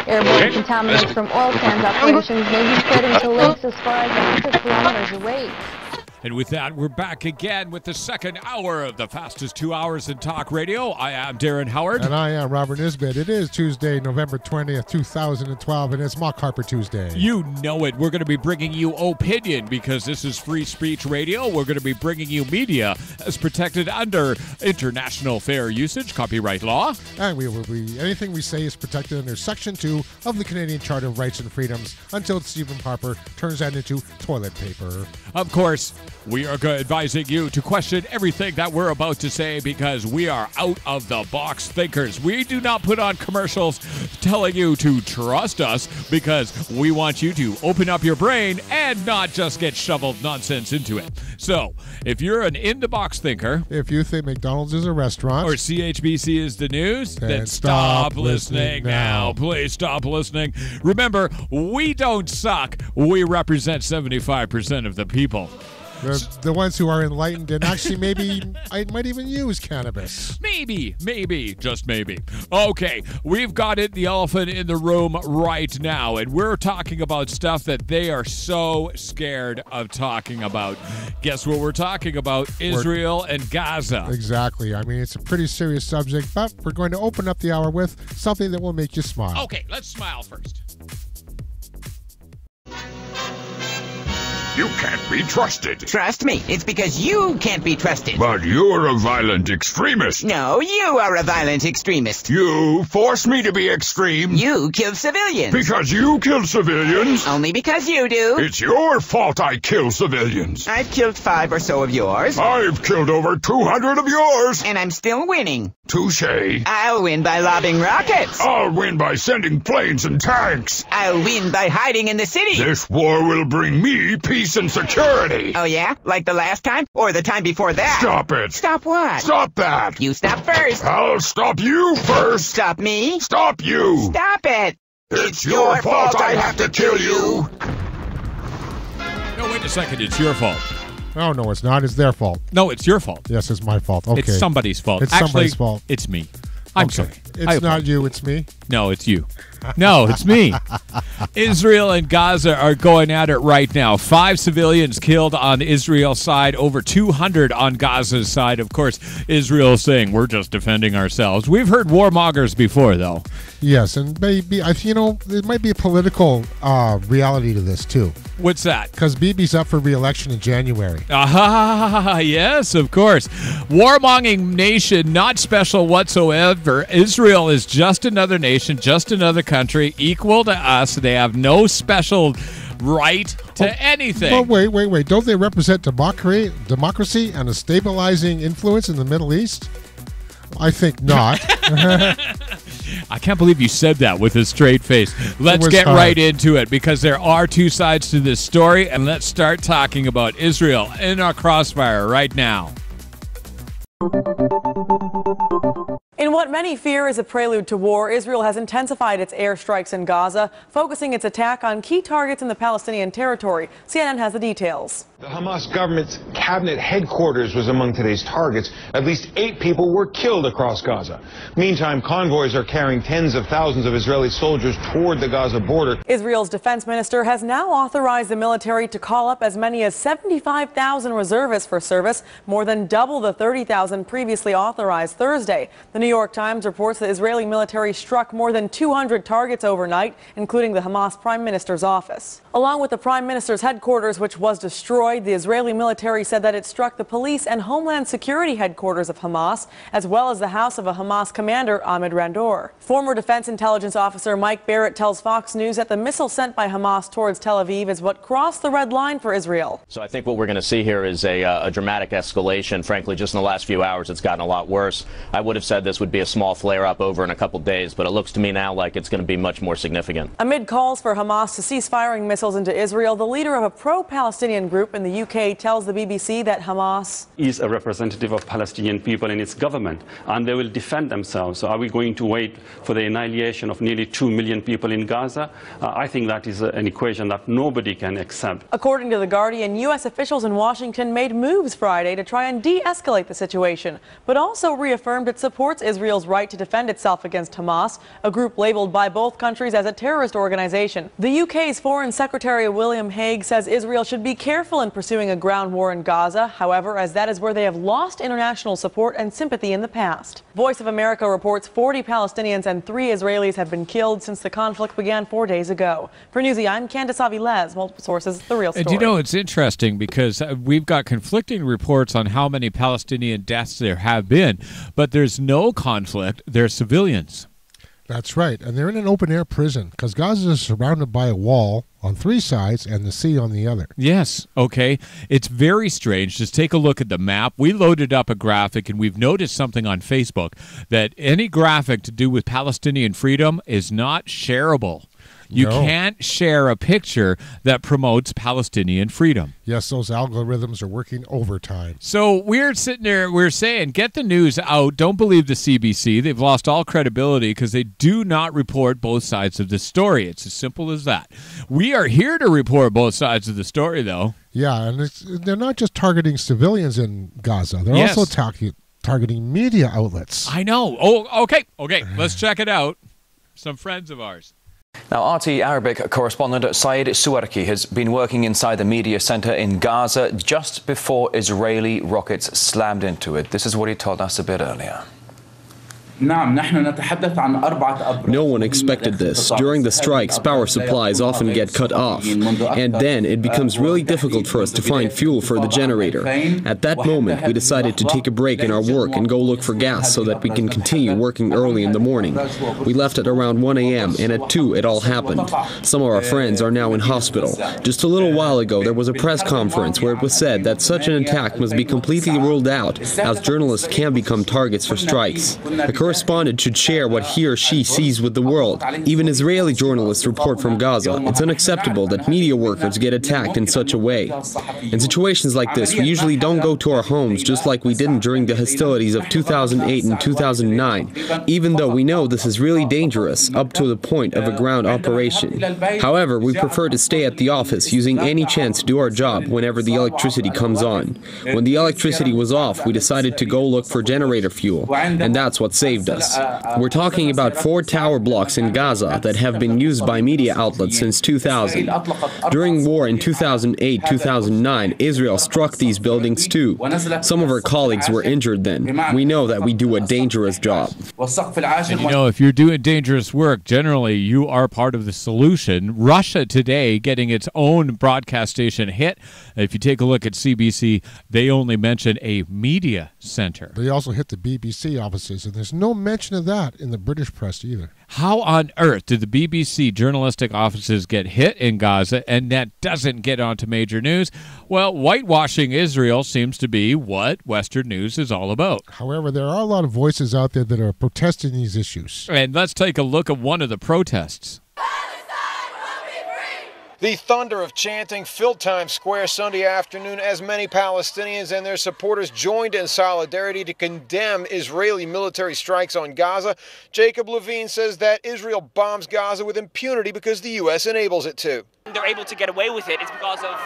Airborne contaminants from oil sands operations may be spreading to lakes as far as 100 kilometers away. And with that, we're back again with the second hour of the fastest 2 hours in talk radio. I am Darren Howard. And I am Robert Nisbet. It is Tuesday, November 20th, 2012, and it's Mock Harper Tuesday. You know it. We're going to be bringing you opinion because this is free speech radio. We're going to be bringing you media as protected under international fair usage, copyright law. And we will be, anything we say is protected under Section 2 of the Canadian Charter of Rights and Freedoms until Stephen Harper turns that into toilet paper. Of course, we are advising you to question everything that we're about to say because we are out-of-the-box thinkers. We do not put on commercials telling you to trust us because we want you to open up your brain and not just get shoveled nonsense into it. So, if you're an in-the-box thinker... If you think McDonald's is a restaurant... Or CHBC is the news, then stop listening now. Please stop listening. Remember, we don't suck. We represent 75% of the people. The ones who are enlightened and actually maybe I might even use cannabis. Maybe, just maybe. Okay, we've got it, the elephant in the room right now, and we're talking about stuff that they are so scared of talking about. Guess what we're talking about? Israel and Gaza. Exactly. I mean, it's a pretty serious subject, but we're going to open up the hour with something that will make you smile. Okay, let's smile first. You can't be trusted. Trust me, it's because you can't be trusted. But you're a violent extremist. No, you are a violent extremist. You force me to be extreme. You kill civilians. Because you kill civilians. Only because you do. It's your fault I kill civilians. I've killed 5 or so of yours. I've killed over 200 of yours. And I'm still winning. Touché. I'll win by lobbing rockets. I'll win by sending planes and tanks. I'll win by hiding in the city. This war will bring me peace and security. Oh yeah? Like the last time? Or the time before that? Stop it. Stop what? Stop that. You stop first. I'll stop you first. Stop me. Stop you. Stop it. It's your fault I have to kill you. No, wait a second. It's your fault. Oh, no, it's not. It's their fault. No, it's your fault. Yes, it's my fault. Okay. It's somebody's fault. It's Actually, somebody's fault. It's me. I'm sorry. It's not you, it's me. No, it's you. No, it's me. Israel and Gaza are going at it right now. 5 civilians killed on Israel's side, over 200 on Gaza's side. Of course, Israel saying we're just defending ourselves. We've heard warmongers before, though. Yes, and maybe, there might be a political reality to this, too. What's that? Because Bibi's up for re-election in January. Yes, of course. Warmongering nation, not special whatsoever. Israel is just another nation, just another country, equal to us. They have no special right to anything. But wait. Don't they represent democracy and a stabilizing influence in the Middle East? I think not. I can't believe you said that with a straight face. Let's get right into it because there are 2 sides to this story, and let's start talking about Israel in our crossfire right now. In what many fear is a prelude to war, Israel has intensified its airstrikes in Gaza, focusing its attack on key targets in the Palestinian territory. CNN has the details. The Hamas government's cabinet headquarters was among today's targets. At least 8 people were killed across Gaza. Meantime, convoys are carrying tens of thousands of Israeli soldiers toward the Gaza border. Israel's defense minister has now authorized the military to call up as many as 75,000 reservists for service, more than double the 30,000 previously authorized Thursday. The New York Times reports the Israeli military struck more than 200 targets overnight, including the Hamas prime minister's office. Along with the prime minister's headquarters, which was destroyed, the Israeli military said that it struck the police and homeland security headquarters of Hamas, as well as the house of a Hamas commander, Ahmed Randor. Former defense intelligence officer Mike Barrett tells Fox News that the missile sent by Hamas towards Tel Aviv is what crossed the red line for Israel. So I think what we're going to see here is a dramatic escalation. Frankly, just in the last few hours, it's gotten a lot worse. I would have said this this would be a small flare-up over in a couple days, but it looks to me now like it's going to be much more significant. Amid calls for Hamas to cease firing missiles into Israel, the leader of a pro-Palestinian group in the UK tells the BBC that Hamas is a representative of Palestinian people in its government, and they will defend themselves. So are we going to wait for the annihilation of nearly 2 million people in Gaza? I think that is an equation that nobody can accept. According to The Guardian, U.S. officials in Washington made moves Friday to try and de-escalate the situation, but also reaffirmed it supports Israel's right to defend itself against Hamas, a group labeled by both countries as a terrorist organization. The UK's Foreign Secretary William Hague says Israel should be careful in pursuing a ground war in Gaza, however, as that is where they have lost international support and sympathy in the past. Voice of America reports 40 Palestinians and 3 Israelis have been killed since the conflict began 4 days ago. For Newsy, I'm Candace Avilés, multiple sources, The Real Story. And you know, it's interesting because we've got conflicting reports on how many Palestinian deaths there have been, but there's no conflict. They're civilians. That's right, and they're in an open-air prison because Gaza is surrounded by a wall on 3 sides and the sea on the other. Yes, okay. It's very strange. Just take a look at the map. We loaded up a graphic, and we've noticed something on Facebook, that any graphic to do with Palestinian freedom is not shareable. You can't share a picture that promotes Palestinian freedom. Yes, those algorithms are working overtime. So we're sitting there, we're saying, get the news out. Don't believe the CBC. They've lost all credibility because they do not report both sides of the story. It's as simple as that. We are here to report both sides of the story, though. Yeah, and they're not just targeting civilians in Gaza. They're also targeting media outlets. I know. Oh, okay. Let's check it out. Some friends of ours. Now, RT Arabic correspondent Saeed Suarki has been working inside the media center in Gaza just before Israeli rockets slammed into it. This is what he told us a bit earlier. No one expected this. During the strikes, power supplies often get cut off, and then it becomes really difficult for us to find fuel for the generator. At that moment, we decided to take a break in our work and go look for gas so that we can continue working early in the morning. We left at around 1 a.m., and at 2 it all happened. Some of our friends are now in hospital. Just a little while ago, there was a press conference where it was said that such an attack must be completely ruled out, as journalists can become targets for strikes. The correspondent should share what he or she sees with the world. Even Israeli journalists report from Gaza. It's unacceptable that media workers get attacked in such a way. In situations like this, we usually don't go to our homes just like we didn't during the hostilities of 2008 and 2009, even though we know this is really dangerous up to the point of a ground operation. However, we prefer to stay at the office using any chance to do our job whenever the electricity comes on. When the electricity was off, we decided to go look for generator fuel, and that's what saved us. We're talking about 4 tower blocks in Gaza that have been used by media outlets since 2000. During war in 2008-2009, Israel struck these buildings too. Some of our colleagues were injured then. We know that we do a dangerous job. And you know, if you're doing dangerous work, generally you are part of the solution. Russia today getting its own broadcast station hit. If you take a look at CBC, they only mention a media center. They also hit the BBC offices, and there's no mention of that in the British press either. How on earth did the BBC journalistic offices get hit in Gaza and that doesn't get onto major news? Well, whitewashing Israel seems to be what Western news is all about. However, there are a lot of voices out there that are protesting these issues. And let's take a look at one of the protests. The thunder of chanting filled Times Square Sunday afternoon as many Palestinians and their supporters joined in solidarity to condemn Israeli military strikes on Gaza. Jacob Levine says that Israel bombs Gaza with impunity because the U.S. enables it to. They're able to get away with it. It's because of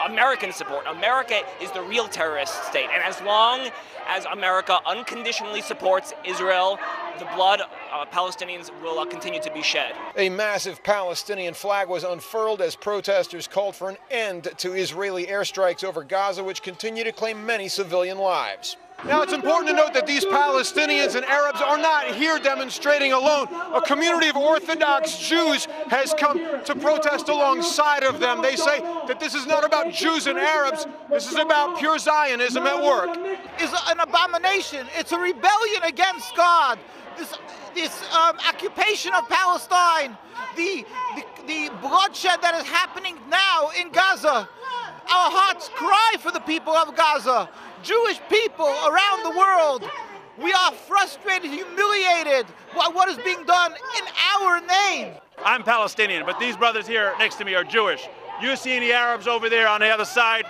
American support. America is the real terrorist state, and as long as America unconditionally supports Israel, the blood of Palestinians will continue to be shed. A massive Palestinian flag was unfurled as protesters called for an end to Israeli airstrikes over Gaza, which continue to claim many civilian lives. Now, it's important to note that these Palestinians and Arabs are not here demonstrating alone. A community of Orthodox Jews has come to protest alongside of them. They say that this is not about Jews and Arabs. This is about pure Zionism at work. It's an abomination. It's a rebellion against God. This occupation of Palestine, the bloodshed that is happening now in Gaza. Our hearts cry for the people of Gaza. Jewish people around the world We are frustrated, humiliated by what is being done in our name. I'm Palestinian, but these brothers here next to me are Jewish. You see any Arabs over there on the other side?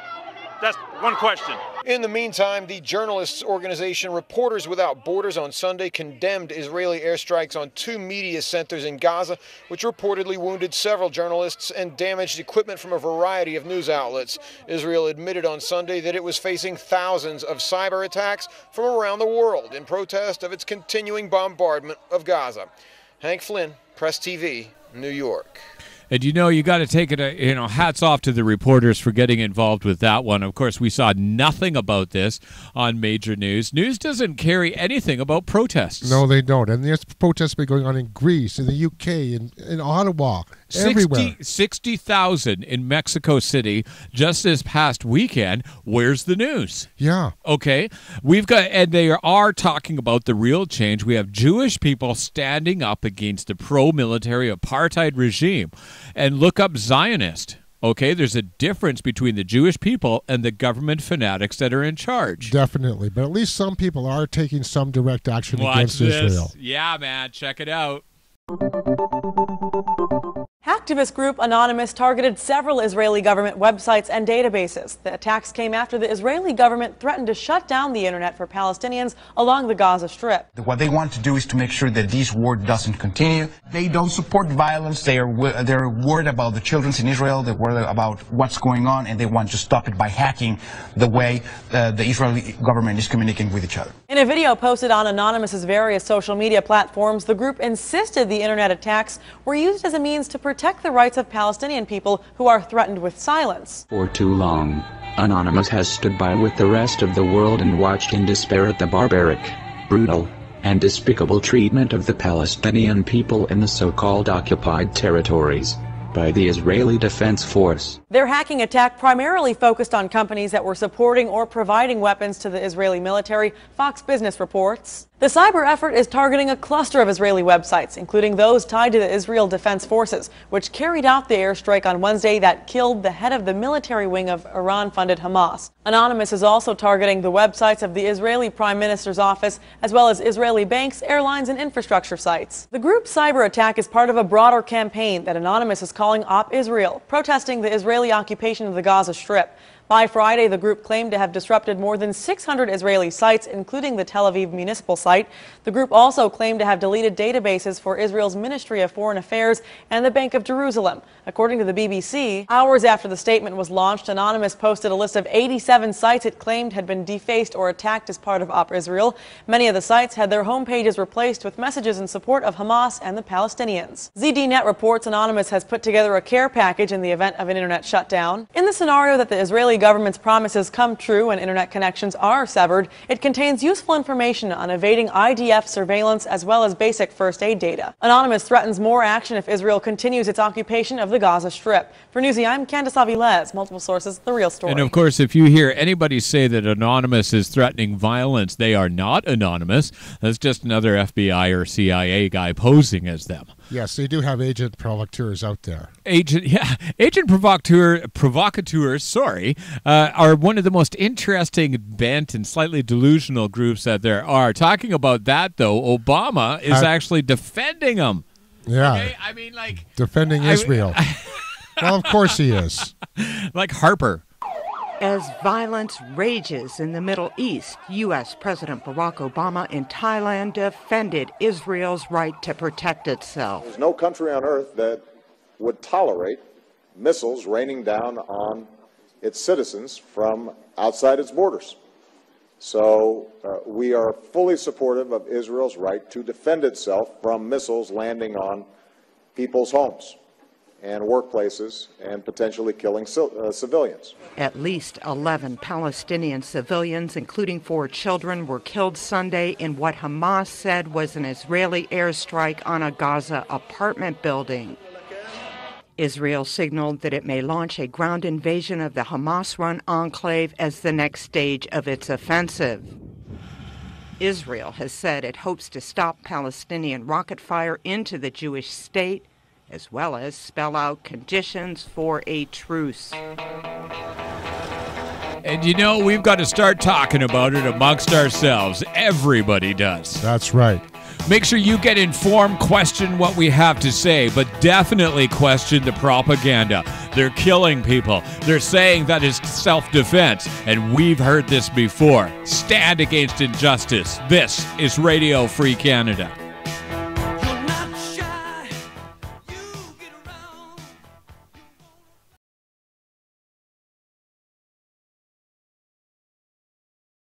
That's one question. In the meantime, the journalists' organization Reporters Without Borders on Sunday condemned Israeli airstrikes on 2 media centers in Gaza, which reportedly wounded several journalists and damaged equipment from a variety of news outlets. Israel admitted on Sunday that it was facing thousands of cyber attacks from around the world in protest of its continuing bombardment of Gaza. Hank Flynn, Press TV, New York. And you got to take it, hats off to the reporters for getting involved with that one. Of course, we saw nothing about this on major news. News doesn't carry anything about protests. No, they don't. And there's protests been going on in Greece, in the UK, in Ottawa, everywhere. 60,000 in Mexico City just this past weekend. Where's the news? Yeah. Okay. And they are talking about the real change. We have Jewish people standing up against the pro-military apartheid regime. And look up Zionist. Okay, there's a difference between the Jewish people and the government fanatics that are in charge. Definitely. But at least some people are taking some direct action against Israel. Israel. Yeah, man. Check it out. Activist group Anonymous targeted several Israeli government websites and databases. The attacks came after the Israeli government threatened to shut down the internet for Palestinians along the Gaza Strip. What they want to do is to make sure that this war doesn't continue. They don't support violence. They're worried about the children in Israel. They're worried about what's going on, and they want to stop it by hacking the way the Israeli government is communicating with each other. In a video posted on Anonymous's various social media platforms, the group insisted the internet attacks were used as a means to protect the rights of Palestinian people who are threatened with silence. For too long, Anonymous has stood by with the rest of the world and watched in despair at the barbaric, brutal, and despicable treatment of the Palestinian people in the so-called occupied territories by the Israeli Defense Force. Their hacking attack primarily focused on companies that were supporting or providing weapons to the Israeli military, Fox Business reports. The cyber effort is targeting a cluster of Israeli websites, including those tied to the Israel Defense Forces, which carried out the airstrike on Wednesday that killed the head of the military wing of Iran-funded Hamas. Anonymous is also targeting the websites of the Israeli Prime Minister's office, as well as Israeli banks, airlines, and infrastructure sites. The group's cyber attack is part of a broader campaign that Anonymous is calling Op Israel, protesting the Israeli occupation of the Gaza Strip. By Friday, the group claimed to have disrupted more than 600 Israeli sites, including the Tel Aviv municipal site. The group also claimed to have deleted databases for Israel's Ministry of Foreign Affairs and the Bank of Jerusalem. According to the BBC, hours after the statement was launched, Anonymous posted a list of 87 sites it claimed had been defaced or attacked as part of Op Israel. Many of the sites had their homepages replaced with messages in support of Hamas and the Palestinians. ZDNet reports Anonymous has put together a care package in the event of an internet shutdown. In the scenario that the Israeli government's promises come true and internet connections are severed, it contains useful information on evading IDF surveillance as well as basic first aid data. Anonymous threatens more action if Israel continues its occupation of the Gaza Strip. For Newsy, I'm Candace Avilés. Multiple sources, The Real Story. And of course, if you hear anybody say that Anonymous is threatening violence, they are not anonymous. That's just another FBI or CIA guy posing as them. Yes, they do have agent provocateurs out there. Agent provocateurs, are one of the most interesting bent and slightly delusional groups that there are. Talking about that, though, Obama is actually defending them. Yeah. Okay? I mean, like... defending Israel. Well, of course he is. Like Harper. As violence rages in the Middle East, U.S. President Barack Obama in Thailand defended Israel's right to protect itself. There's no country on earth that would tolerate missiles raining down on its citizens from outside its borders. So we are fully supportive of Israel's right to defend itself from missiles landing on people's homes and workplaces and potentially killing civilians. At least 11 Palestinian civilians, including 4 children, were killed Sunday in what Hamas said was an Israeli airstrike on a Gaza apartment building. Israel signaled that it may launch a ground invasion of the Hamas-run enclave as the next stage of its offensive. Israel has said it hopes to stop Palestinian rocket fire into the Jewish state, as well as spell out conditions for a truce. And you know, we've got to start talking about it amongst ourselves. Everybody does. That's right. Make sure you get informed, question what we have to say, but definitely question the propaganda. They're killing people. They're saying that is self-defense, and we've heard this before. Stand against injustice. This is Radio Free Canada.